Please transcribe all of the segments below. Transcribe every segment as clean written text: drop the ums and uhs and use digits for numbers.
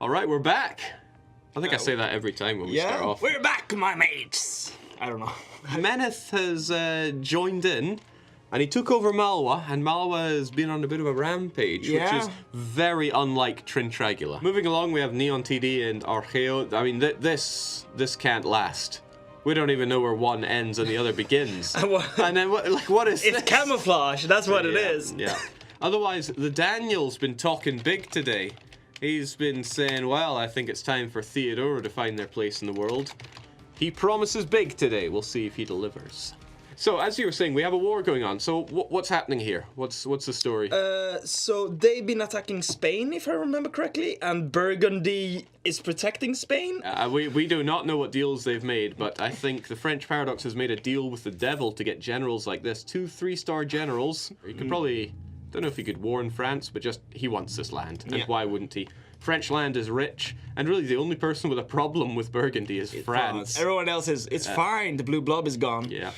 Alright, we're back. I think I say that every time when we start off. We're back, my mates! I don't know. Meneth has joined in, and he took over Malwa, and Malwa has been on a bit of a rampage, which is very unlike Trintragula. Moving along, we have Neon TD and Archeo. I mean, this can't last. We don't even know where one ends and the other begins. And then what is this? It's camouflage, that's what it is. Yeah. Otherwise, the Daniel's been talking big today. He's been saying, well, I think it's time for Theodoro to find their place in the world. He promises big today. We'll see if he delivers. So, as you were saying, we have a war going on. So, what's happening here? What's the story? So they've been attacking Spain, if I remember correctly, and Burgundy is protecting Spain. We do not know what deals they've made, but I think the French Paradox has made a deal with the devil to get generals like this. 2 3-star generals. He could probably... Don't know if he could warn France, but just he wants this land, and why wouldn't he? French land is rich, and really the only person with a problem with Burgundy is France. Everyone else is, it's fine, the blue blob is gone. Yeah.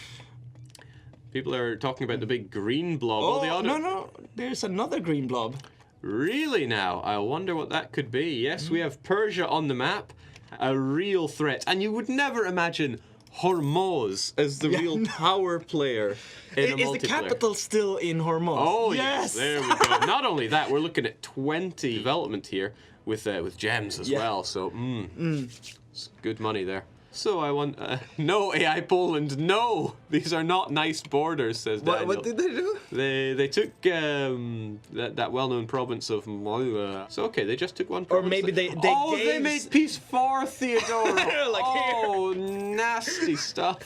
People are talking about the big green blob. Oh, no, there's another green blob. Really now? I wonder what that could be. Yes, we have Persia on the map, a real threat, and you would never imagine Hormuz as the real power player in a multiplayer. Is the capital still in Hormuz? Oh yes, there we go. Not only that, we're looking at 20 development here with gems as well. So it's good money there. So I want no AI Poland. No, these are not nice borders, says Daniel. What did they do? They took that well-known province of Malwa. So okay, they just took one province. Or maybe they made peace for Theodoro. Like nasty stuff.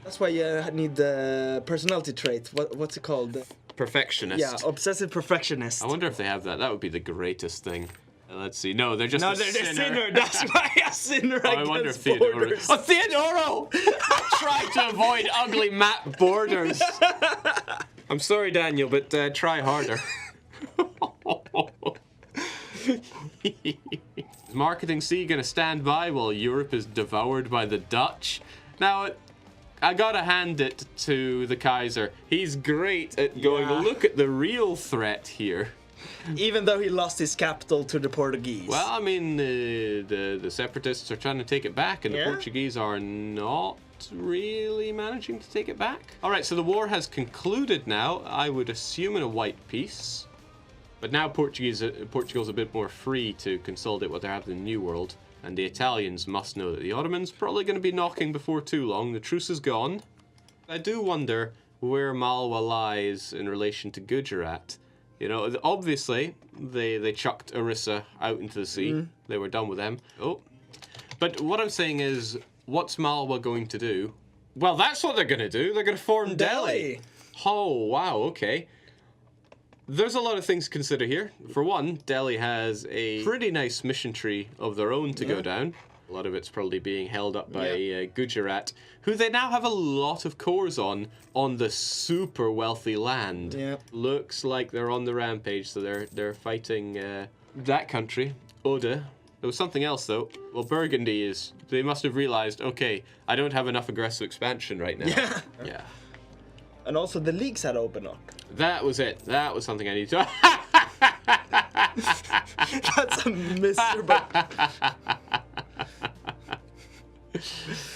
That's why you need the personality trait. What's it called? Perfectionist. Yeah, obsessive perfectionist. I wonder if they have that. That would be the greatest thing. Let's see. No, they're just they're sinner. That's why a sinner I wonder if Theodoro... borders. Oh, Theodoro! Try to avoid ugly map borders. I'm sorry, Daniel, but try harder. Is Marketing C going to stand by while Europe is devoured by the Dutch? Now, I gotta hand it to the Kaiser. He's great at going, look at the real threat here. Even though he lost his capital to the Portuguese. Well, I mean, the separatists are trying to take it back, and the Portuguese are not really managing to take it back. All right, so the war has concluded now. I would assume in a white peace. But now Portugal's a bit more free to consolidate what they have in the New World. And the Italians must know that the Ottomans probably going to be knocking before too long. The truce is gone. I do wonder where Malwa lies in relation to Gujarat. You know, obviously, they chucked Orissa out into the sea. They were done with them. Oh. But what I'm saying is, what's Malwa going to do? Well, that's what they're going to do. They're going to form Delhi. Oh, wow, okay. There's a lot of things to consider here. For one, Delhi has a pretty nice mission tree of their own to go down. A lot of it's probably being held up by Gujarat, who they now have a lot of cores on the super wealthy land. Looks like they're on the rampage, so they're fighting that country, Oda. There was something else though. Well, Burgundy is. They must have realized, okay, I don't have enough aggressive expansion right now. Yeah. And also the leagues had opened up. That was it. That was something I needed to. That's a miserable.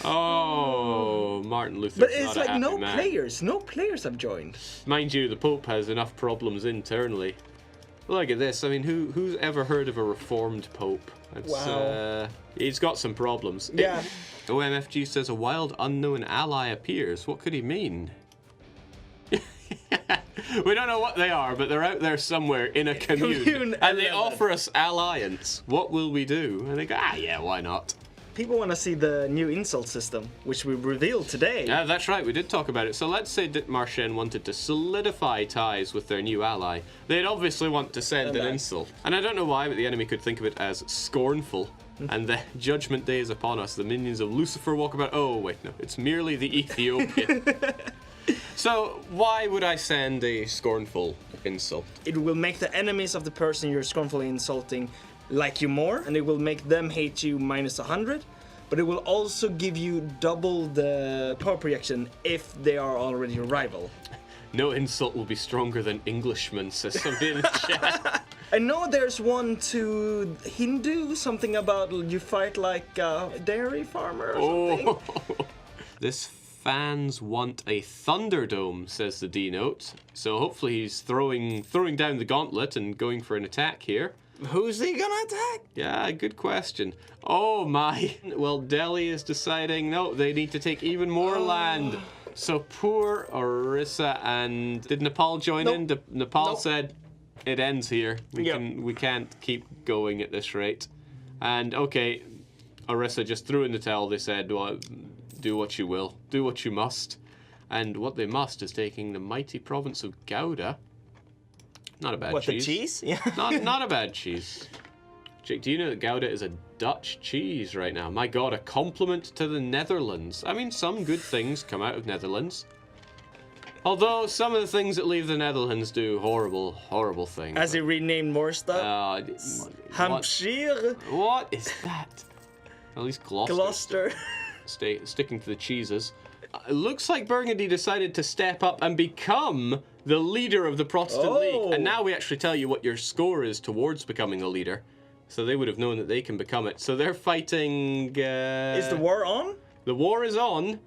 Oh, Martin Luther. But it's like no players have joined. Mind you, the Pope has enough problems internally. Look at this. I mean, who's ever heard of a reformed Pope? He's got some problems. Yeah. OMFG says a wild unknown ally appears. What could he mean? We don't know what they are, but they're out there somewhere in a commune and they offer us alliance. What will we do? And they go, yeah, why not? People want to see the new insult system, which we revealed today. Yeah, that's right. We did talk about it. So let's say that Marchen wanted to solidify ties with their new ally. They'd obviously want to send an insult. And I don't know why, but the enemy could think of it as scornful. And the judgment day is upon us. The minions of Lucifer walk about. Oh, wait, no. It's merely the Ethiopian. So, why would I send a scornful insult? It will make the enemies of the person you're scornfully insulting like you more, and it will make them hate you minus 100, but it will also give you double the power projection if they are already a rival. No insult will be stronger than Englishman, says somebody in the chat. I know there's one to Hindu, something about you fight like a dairy farmer or something. This fans want a Thunderdome, says the D note. So hopefully he's throwing down the gauntlet and going for an attack here. Who's he gonna attack? Yeah, good question. Oh my. Well, Delhi is deciding, no, they need to take even more land. So poor Orissa, and did Nepal join in? Nepal said it ends here. We can't keep going at this rate. And okay, Orissa just threw in the towel. They said, well, do what you will, do what you must. And what they must is taking the mighty province of Gouda. Not a bad cheese. What, the cheese? Yeah. Not a bad cheese. Jake, do you know that Gouda is a Dutch cheese right now? My God, a compliment to the Netherlands. I mean, some good things come out of Netherlands. Although some of the things that leave the Netherlands do horrible, horrible things. Has he renamed more stuff? Hampshire? What is that? At least Gloucester. Sticking to the cheeses. It looks like Burgundy decided to step up and become the leader of the Protestant League. And now we actually tell you what your score is towards becoming the leader. So they would have known that they can become it. So they're fighting... Is the war on? The war is on.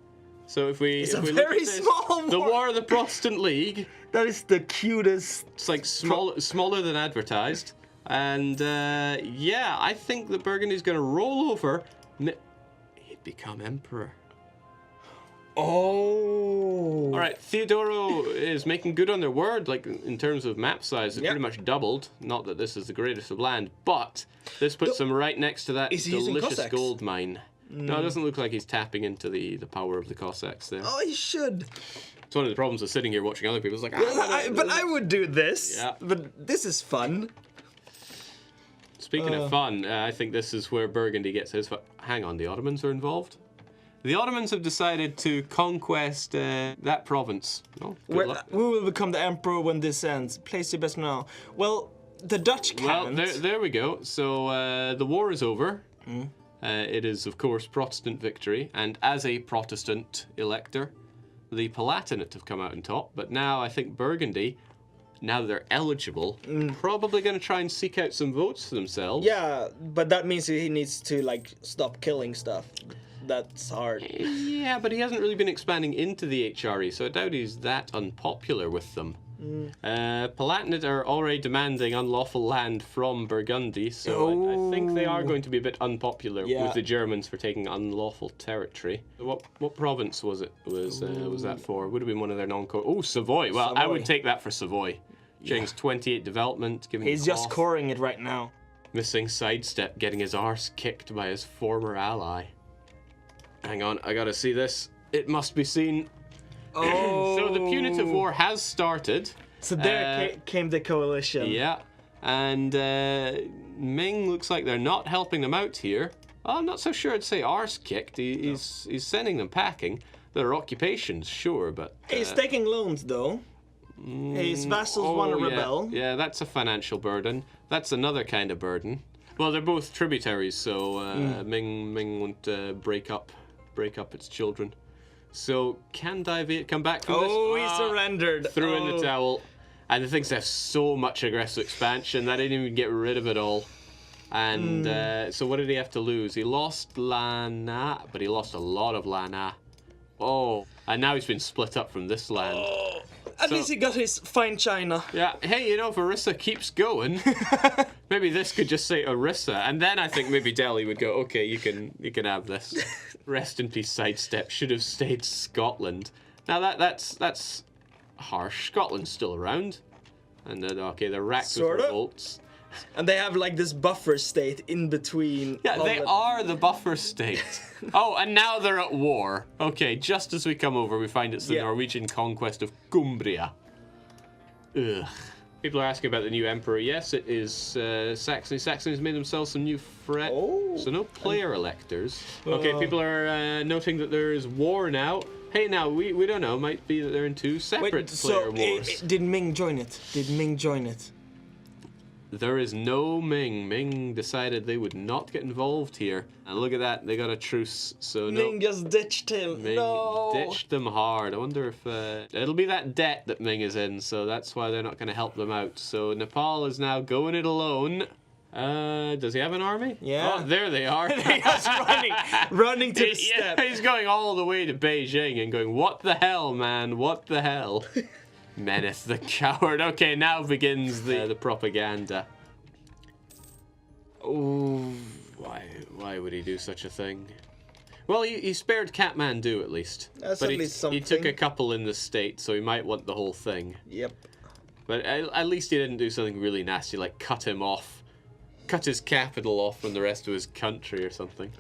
So if we... It's if a we very look at this, small war. The War of the Protestant League. That is the cutest... It's like smaller than advertised. And yeah, I think that Burgundy's going to roll over. He'd become emperor. Oh. All right, Theodoro is making good on their word, like in terms of map size, it's pretty much doubled. Not that this is the greatest of land, but this puts them right next to that delicious gold mine. No, it doesn't look like he's tapping into the power of the Cossacks there. Oh, he should. It's one of the problems of sitting here watching other people. It's like, but I would do this. Yeah. But this is fun. Speaking of fun, I think this is where Burgundy gets his fun. Hang on, the Ottomans are involved? The Ottomans have decided to conquest that province. Oh, good luck. We will become the emperor when this ends. Place your best now. Well, the Dutch can't. Well, there we go. So the war is over. It is, of course, Protestant victory. And as a Protestant elector, the Palatinate have come out on top. But now I think Burgundy, now that they're eligible, probably going to try and seek out some votes for themselves. Yeah, but that means he needs to, like, stop killing stuff. That's hard. Yeah, but he hasn't really been expanding into the HRE, so I doubt he's that unpopular with them. Palatinate are already demanding unlawful land from Burgundy, so I think they are going to be a bit unpopular with the Germans for taking unlawful territory. What province was it? Was that for? Would have been one of their non-core. Oh, Savoy. Well, Savoy. I would take that for Savoy. Chang's 28 development. He's just coring it right now. Missing sidestep, getting his arse kicked by his former ally. Hang on, I gotta see this. It must be seen. Oh. So the punitive war has started. So there came the coalition. Yeah, and Ming looks like they're not helping them out here. Well, I'm not so sure I'd say arse kicked. He's sending them packing. There are occupations, sure, but... He's taking loans, though. His vassals want to rebel. Yeah, that's a financial burden. That's another kind of burden. Well, they're both tributaries, so Ming won't break up its children. So can David come back from this? Oh, he surrendered. Threw in the towel. And the things have so much aggressive expansion that didn't even get rid of it all. And so what did he have to lose? He lost Lana, but he lost a lot of Lana. Oh, and now he's been split up from this land. Oh, at least he got his fine china. Yeah, hey, you know, if Orissa keeps going, maybe this could just say Orissa, and then I think maybe Delhi would go, okay, you can have this. Rest in peace, sidestep. Should have stayed Scotland. Now that's harsh. Scotland's still around, and okay, they're racked with revolts. And they have like this buffer state in between. Yeah, they are the buffer state. Oh, and now they're at war. Okay, just as we come over, we find it's the Norwegian conquest of Cumbria. Ugh. People are asking about the new emperor. Yes, it is Saxony. Saxony's made themselves some new threat. Oh. So no player electors. Okay, people are noting that there is war now. Hey, now, we don't know. Might be that they're in two separate player wars. Did Ming join it? Did Ming join it? There is no Ming. Ming decided they would not get involved here. And look at that, they got a truce. So no. Ming just ditched him. Ming ditched them hard. I wonder if it'll be that debt that Ming is in, so that's why they're not going to help them out. So Nepal is now going it alone. Does he have an army? Yeah. Oh, there they are. He's running to the step. He's going all the way to Beijing and going, what the hell, man? What the hell? Menace the coward. Okay, now begins the propaganda. Oh, why would he do such a thing? Well, he spared Kathmandu at least. That's but at least something. He took a couple in the state, so he might want the whole thing. Yep. But at least he didn't do something really nasty, like cut him off. Cut his capital off from the rest of his country or something.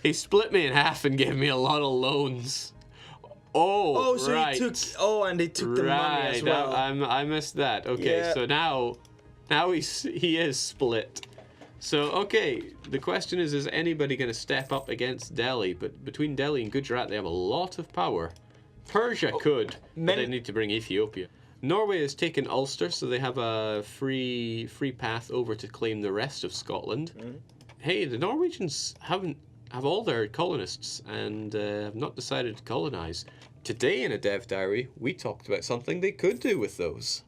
He split me in half and gave me a lot of loans. Oh, so right. he took. Oh, and he took the money as well. I missed that. Okay, Yeah. so now he is split. So okay, the question is anybody going to step up against Delhi? But between Delhi and Gujarat, they have a lot of power. Persia could, but they need to bring Ethiopia. Norway has taken Ulster, so they have a free path over to claim the rest of Scotland. Hey, the Norwegians have all their colonists and have not decided to colonize. Today in a dev diary, we talked about something they could do with those.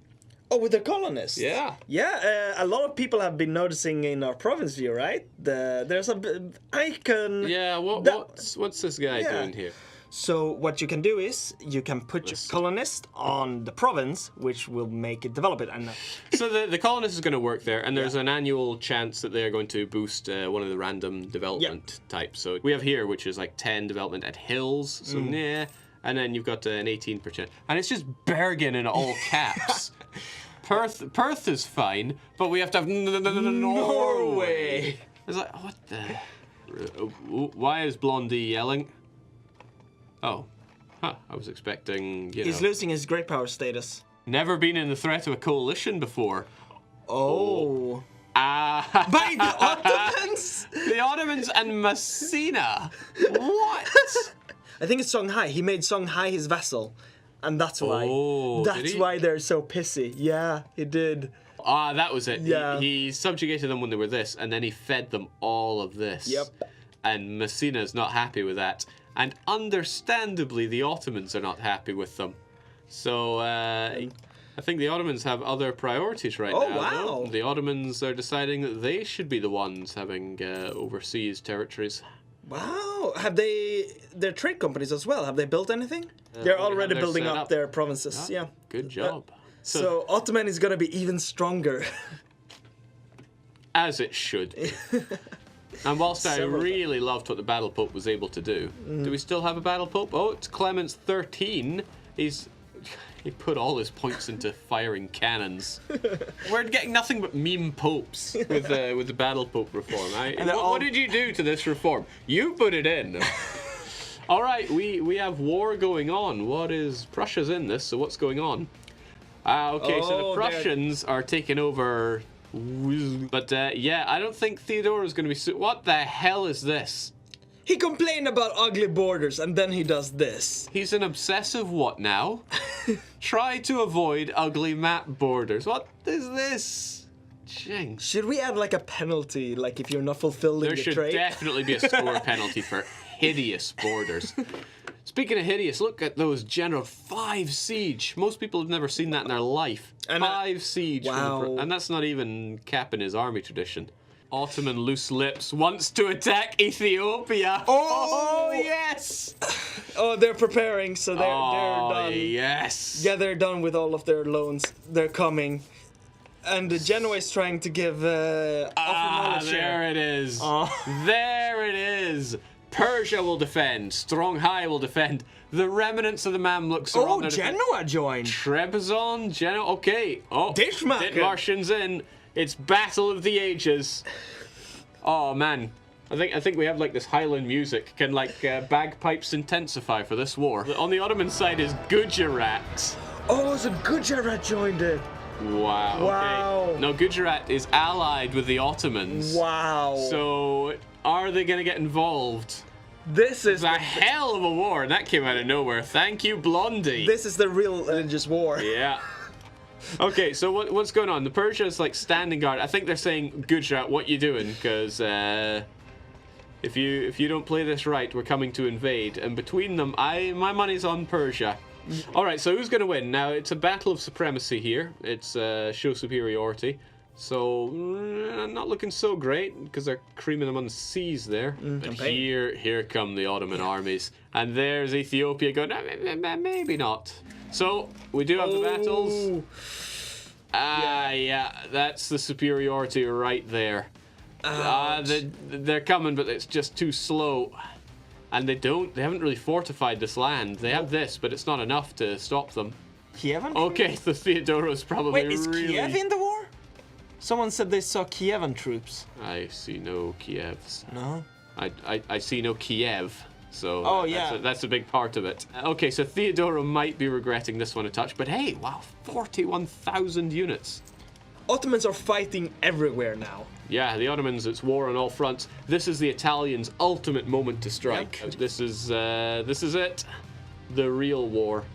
Oh, with the colonists? Yeah. Yeah, a lot of people have been noticing in our province view, right? There's a icon. Yeah, what's this guy doing here? So what you can do is you can put your colonist on the province, which will make it develop it. And So the colonist is going to work there, and there's an annual chance that they're going to boost one of the random development types. So we have here, which is like 10 development at hills. So yeah, and then you've got an 18%, and it's just Bergen in all caps. Perth is fine, but we have to have Norway. It's like, what the? Why is Blondie yelling? Oh, I was expecting, he's losing his great power status. Never been in the threat of a coalition before. Oh. By the Ottomans? The Ottomans and Messina. What? I think it's Songhai. He made Songhai his vassal. And that's why. Oh, that's why they're so pissy. Yeah, he did. That was it. Yeah. He subjugated them when they were this, and then he fed them all of this. Yep. And Messina's not happy with that. And understandably, the Ottomans are not happy with them. So, I think the Ottomans have other priorities right now. Oh, wow. Though. The Ottomans are deciding that they should be the ones having overseas territories. Wow. Have their trade companies as well? Have they built anything? They're already building up their provinces. Yeah. Good job. So Ottoman is going to be even stronger. As it should be. And whilst I really loved what the Battle Pope was able to do, do we still have a Battle Pope? Oh, it's Clemens 13. He put all his points into firing cannons. We're getting nothing but meme popes with the Battle Pope reform. What did you do to this reform? You put it in. All right, we have war going on. Prussia's in this, so what's going on? Okay, so the Prussians are taking over. But yeah, I don't think Theodoro is going to be. What the hell is this? He complained about ugly borders, and then he does this. He's an obsessive what now? Try to avoid ugly map borders. What is this? Jinx. Should we add like a penalty, like if you're not fulfilling the trade? There should definitely be a score penalty for hideous borders. Speaking of hideous, look at those general 5 siege. Most people have never seen that in their life. 5 siege. Wow. And that's not even capping his army tradition. Ottoman loose lips wants to attack Ethiopia. Oh yes! Oh, they're preparing, so they're done. Yes! Yeah, they're done with all of their loans. They're coming. And Genoa is trying to give offer knowledge share. There it is. There it is. Persia will defend. Stronghai will defend. The remnants of the Mamluks are on their Genoa joined. Trebizond, Genoa. Okay. Oh, Dithmarschen's in. It's Battle of the Ages. Oh man, I think we have like this Highland music. Can like bagpipes intensify for this war? On the Ottoman side is Gujarat. Oh, so Gujarat joined it. Wow. Wow. Okay. No, Gujarat is allied with the Ottomans. Wow. So are they gonna get involved? This is a hell of a war, and that came out of nowhere. Thank you, Blondie. This is the real religious war. Yeah. Okay, so what's going on? The Persia is like standing guard. I think they're saying, Gujarat, what you doing? Because if you don't play this right, we're coming to invade. And between them, my money's on Persia. All right, so who's going to win? Now, it's a battle of supremacy here. It's show superiority. So, not looking so great because they're creaming them on the seas there. But here come the Ottoman armies. And there's Ethiopia going, maybe not. So, we do have the battles. Yeah, that's the superiority right there. They're coming, but it's just too slow. And they haven't really fortified this land. They have this, but it's not enough to stop them. Kievan? Okay, so Theodoro is probably Wait, is Kiev in the war? Someone said they saw Kievan troops. I see no Kievs. No? I see no Kiev. So that's a big part of it. Okay, so Theodoro might be regretting this one a touch, but hey, wow, 41,000 units. Ottomans are fighting everywhere now. Yeah, the Ottomans, it's war on all fronts. This is the Italians' ultimate moment to strike. Yep. This is it. The real war.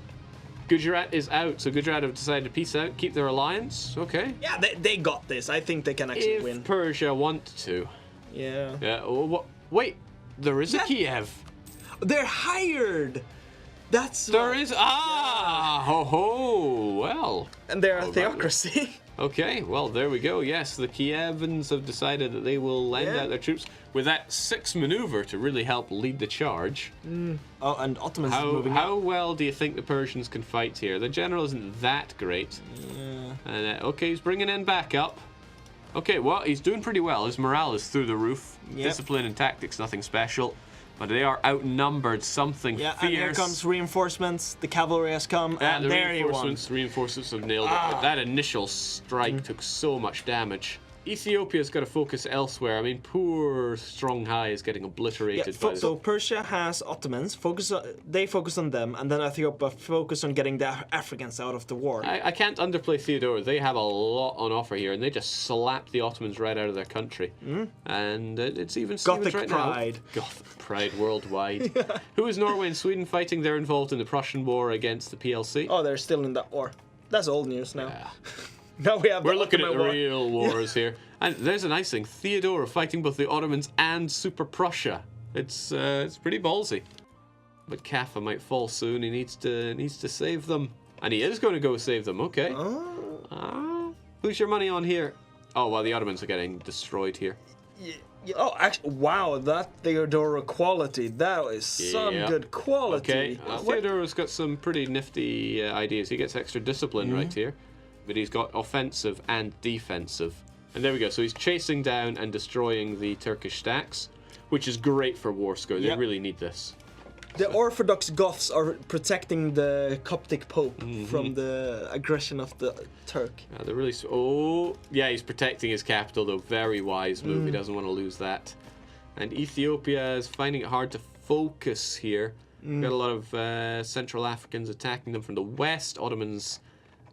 Gujarat is out, so Gujarat have decided to peace out, keep their alliance. Okay. Yeah, they got this. I think they can actually win. If Persia want to. Yeah. Yeah. Oh, wait, there is a Kiev. They're hired. There is. Well. And they're a theocracy. Okay, well, there we go. Yes, the Kievans have decided that they will lend out their troops with that 6 maneuver to really help lead the charge. Oh, and Ottomans is moving How well do you think the Persians can fight here? The general isn't that great. Yeah. And okay, he's bringing in backup. Okay, well, he's doing pretty well. His morale is through the roof. Yep. Discipline and tactics, nothing special. But they are outnumbered, something fierce. And here comes reinforcements. The cavalry has come, and the there he won. Reinforcements have nailed it. But that initial strike took so much damage. Ethiopia's got to focus elsewhere. I mean, poor Stronghai is getting obliterated by So Persia has Ottomans. They focus on them, and then Ethiopia focus on getting the Africans out of the war. I can't underplay Theodoro. They have a lot on offer here, and they just slapped the Ottomans right out of their country. And it's even Stevens right pride. now. Gothic pride worldwide. Who is Norway and Sweden fighting? They're involved in the Prussian war against the PLC. Oh, they're still in that war. That's old news now. Yeah. Now we're looking at the real wars here. And there's a nice thing. Theodoro fighting both the Ottomans and Super Prussia. It's pretty ballsy. But Kaffa might fall soon. He needs to save them. And he is going to go save them. Okay. Who's your money on here? Oh, well, the Ottomans are getting destroyed here. Oh, actually, wow, that Theodoro quality. That is some good quality. Okay, Theodoro's got some pretty nifty ideas. He gets extra discipline right here. But he's got offensive and defensive. And there we go. So he's chasing down and destroying the Turkish stacks, which is great for war score. They really need this. The Orthodox Goths are protecting the Coptic Pope from the aggression of the Turk. They're really... Oh, yeah, he's protecting his capital, though. Very wise move. He doesn't want to lose that. And Ethiopia is finding it hard to focus here. Got a lot of Central Africans attacking them from the west. Ottomans...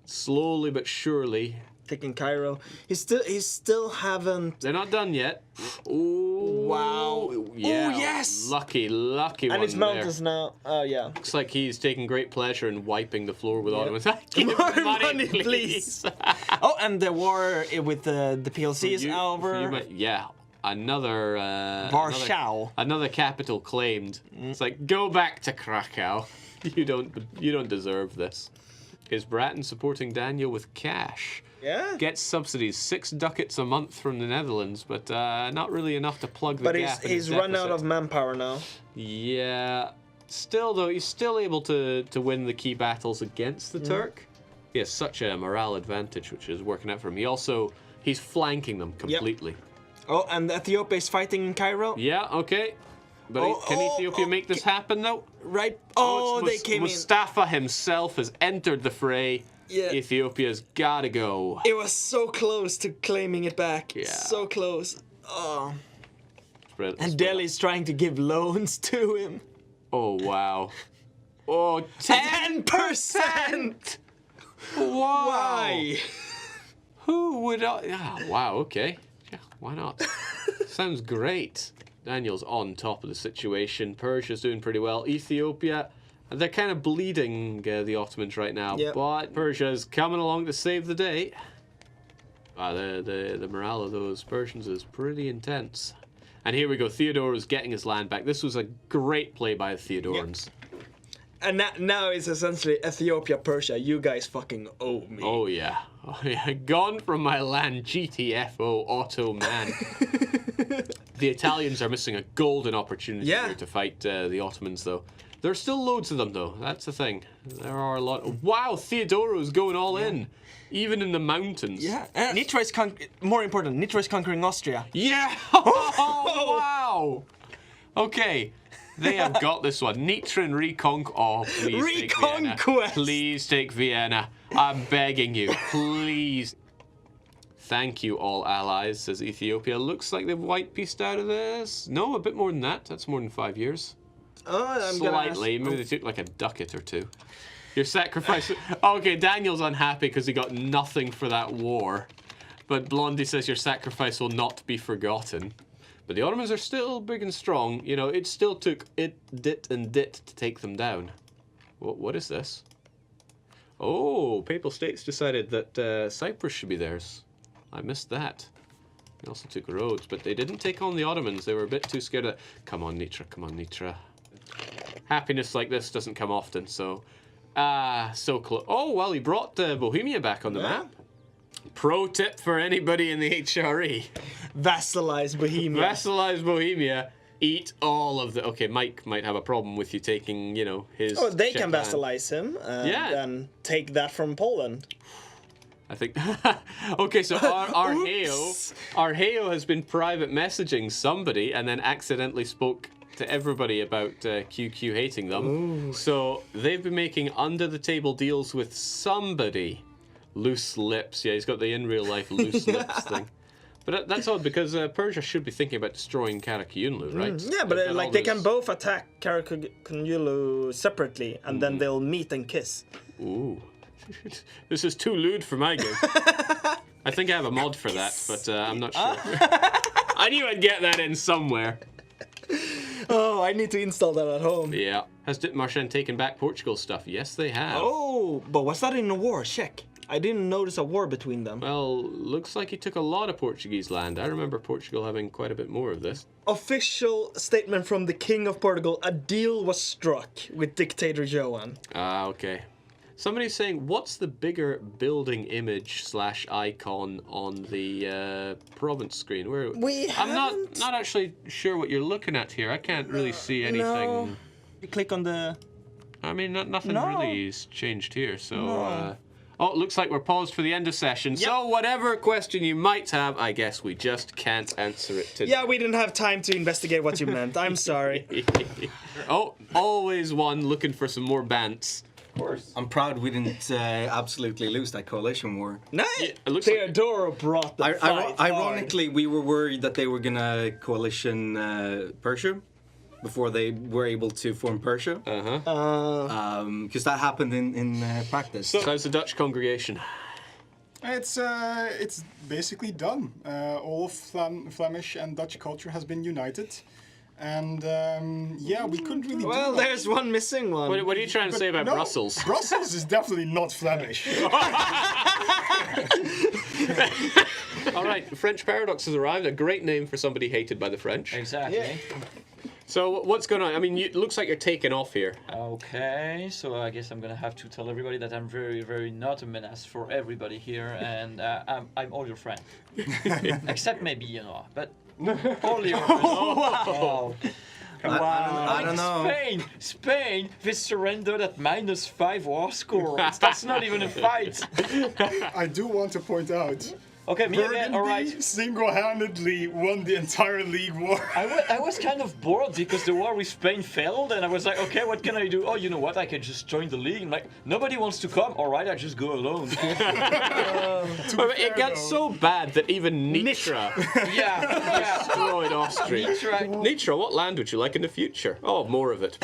slowly but surely taking Cairo. He still haven't. They're not done yet. Ooh, wow! Yeah, oh yes! Lucky one. And it's mountains now. Oh yeah. Looks like he's taking great pleasure in wiping the floor with Ottomans. More money, please. Oh, and the war with the PLC is over. Another Warsaw. Another capital claimed. It's like, go back to Krakow. You don't deserve this. Is Bratton supporting Daniel with cash? Yeah. Gets subsidies, 6 ducats a month from the Netherlands, but not really enough to plug the gap. But he's run out of manpower now. Yeah. Still, though, he's still able to win the key battles against the Turk. He has such a morale advantage, which is working out for him. He's flanking them completely. Yep. Oh, and Ethiopia is fighting in Cairo? Yeah, okay. But can Ethiopia make this happen, though? Right. They came Mustafa himself has entered the fray. Yeah. Ethiopia's gotta go. It was so close to claiming it back. Yeah. So close. Oh. And Delhi's trying to give loans to him. Oh, wow. Oh, 10%! Wow. Why? Who would... wow, okay. Yeah, why not? Sounds great. Daniel's on top of the situation. Persia's doing pretty well. Ethiopia, They're kind of bleeding the Ottomans right now, Yep. but Persia's coming along to save the day. The morale of those Persians is pretty intense. And here we go, Theodoro's getting his land back. This was a great play by the Theodorans. Yep. And now it's essentially Ethiopia, Persia. You guys fucking owe me. Oh yeah. Gone from my land, GTFO, Ottoman. The Italians are missing a golden opportunity here to fight the Ottomans, though. There's still loads of them, though. That's the thing. There are a lot. Wow, Theodoro's going all in. Even in the mountains. Yeah. Nitra is more important, Nitra is conquering Austria. Yeah! Oh, wow! Okay. They have got this one. Nitra and Reconquest. Oh, please take Vienna. Please take Vienna. I'm begging you. Please. Thank you, all allies, says Ethiopia. Looks like they've white pieced out of this. No, a bit more than that. That's more than 5 years. Oh, I'm Slightly. Maybe they took like a ducat or two. Your sacrifice. Okay, Daniel's unhappy because he got nothing for that war. But Blondie says your sacrifice will not be forgotten. But the Ottomans are still big and strong. You know, it still took dit to take them down. What is this? Oh, Papal States decided that Cyprus should be theirs. I missed that. They also took Rhodes, but they didn't take on the Ottomans. They were a bit too scared of... Come on, Nitra, come on, Nitra. Happiness like this doesn't come often, so... so close. Oh, well, he brought Bohemia back on the map. Pro tip for anybody in the HRE. Vassalize Bohemia. Vassalize Bohemia. Eat all of the... Okay, Mike might have a problem with you taking, you know, his... Oh, they can vassalize him and then take that from Poland. I think... Okay, so Arheo has been private messaging somebody and then accidentally spoke to everybody about QQ hating them. Ooh. So they've been making under-the-table deals with somebody. Loose lips. Yeah, he's got the in-real-life loose lips thing. But that's odd because Persia should be thinking about destroying Karakyunlu, right? Yeah, but like they can both attack Karakyunlu separately and then they'll meet and kiss. Ooh. This is too lewd for my game. I think I have a mod for that, but I'm not sure. I knew I'd get that in somewhere. Oh, I need to install that at home. Yeah. Has Dithmarschen taken back Portugal's stuff? Yes, they have. Oh, but was that in a war? Check. I didn't notice a war between them. Well, looks like he took a lot of Portuguese land. I remember Portugal having quite a bit more of this. Official statement from the King of Portugal. A deal was struck with dictator Joan. Ah, okay. Somebody's saying, what's the bigger building image / icon on the province screen? I'm not actually sure what you're looking at here. I can't really see anything. No. You click on the... I mean, nothing really has changed here, so... Oh, it looks like we're paused for the end of session. Yep. So whatever question you might have, I guess we just can't answer it today. Yeah, we didn't have time to investigate what you meant. I'm sorry. Oh, always one looking for some more bants. Of course. I'm proud we didn't absolutely lose that coalition war. Nice. Yeah, Theodoro brought the fight Ironically, we were worried that they were gonna coalition Persia before they were able to form Persia. Because that happened in practice. So how's the Dutch congregation? It's basically done. All of Flemish and Dutch culture has been united. And yeah, we couldn't really do Well, there's one missing one. What are you trying to say about Brussels? Brussels is definitely not Flemish. All right, French Paradox has arrived. A great name for somebody hated by the French. Exactly. Yeah. So what's going on? I mean, it looks like you're taking off here. Okay, so I guess I'm gonna have to tell everybody that I'm very, very not a menace for everybody here, and I'm all your friend. Except maybe, you know, but all your friends. Oh, wow. I don't know. Spain, they surrendered at -5 war score. That's not even a fight. I do want to point out. Okay, me again, alright. Single-handedly won the entire league war. I was kind of bored because the war with Spain failed, and I was like, okay, what can I do? Oh, you know what? I can just join the league. And like, nobody wants to come. Alright, I just go alone. It got so bad that even Nitra destroyed Austria. Nitra, what land would you like in the future? Oh, more of it.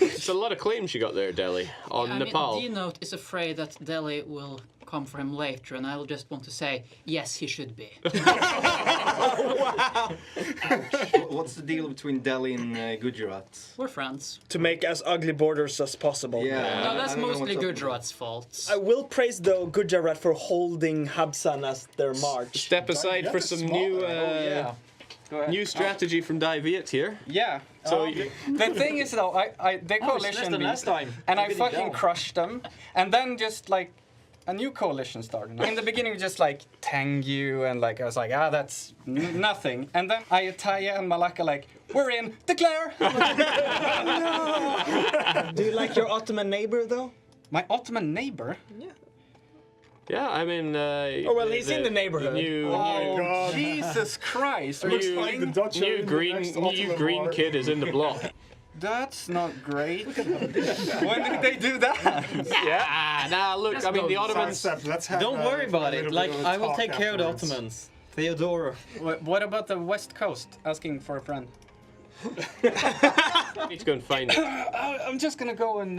It's a lot of claims you got there, Delhi, on Nepal. D-Note is afraid that Delhi will come for him later, and I'll just want to say, yes, he should be. Wow. What's the deal between Delhi and Gujarat? We're friends. To make as ugly borders as possible. No, that's I don't know mostly what's up. Gujarat's fault. I will praise though Gujarat for holding Habsan as their march. Step aside Yeah, for it's some small. new Yeah. Go ahead. new strategy from Daviet here. Yeah. So The thing is though, they Oh, it's less coalition than beat, last time. and I Really fucking down. crushed them, and then just like a new coalition started. In the beginning, just like Tengu, and like I was like, that's nothing, and then Ayutthaya and Malacca like, we're in, declare. Do you like your Ottoman neighbor though? My Ottoman neighbor. yeah, I mean. Oh, well, he's in the neighborhood. New, Oh God. Jesus Christ! Are you New- Like the kidding? Dutch are new in the green, next new Ottoman green War. kid is in the block. That's not great. When did they do that? Yeah. Nah, look. I mean, the Ottomans. Sidestep, let's have, Don't worry about a it. little Like, bit of a I will talk take care of the afterwards. Ottomans. Theodoro. What about the West Coast? Asking for a friend. I need to go and find it. I'm just gonna go and.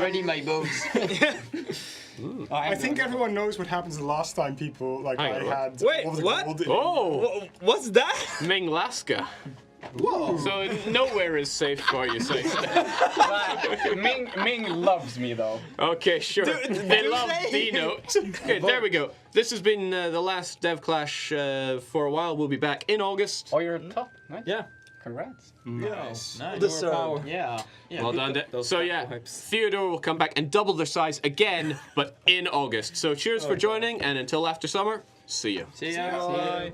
Ready my boats. I think everyone knows what happens the last time people like Hang I on, had Wait, all of the what? gold in. Oh, What's that? Minglaska. Whoa. So nowhere is safe for you, say. Ming loves me though. Okay, sure. They love D-Note. Okay, there we go. This has been the last Dev Clash for a while. We'll be back in August. Oh, you're top. Nice. Yeah. Congrats. Nice. Deserved. Yeah. Yeah. Well done. Those So back yeah, wipes. Theodore will come back and double their size again, but in August. So cheers for joining, and until after summer, see you. See ya. Bye.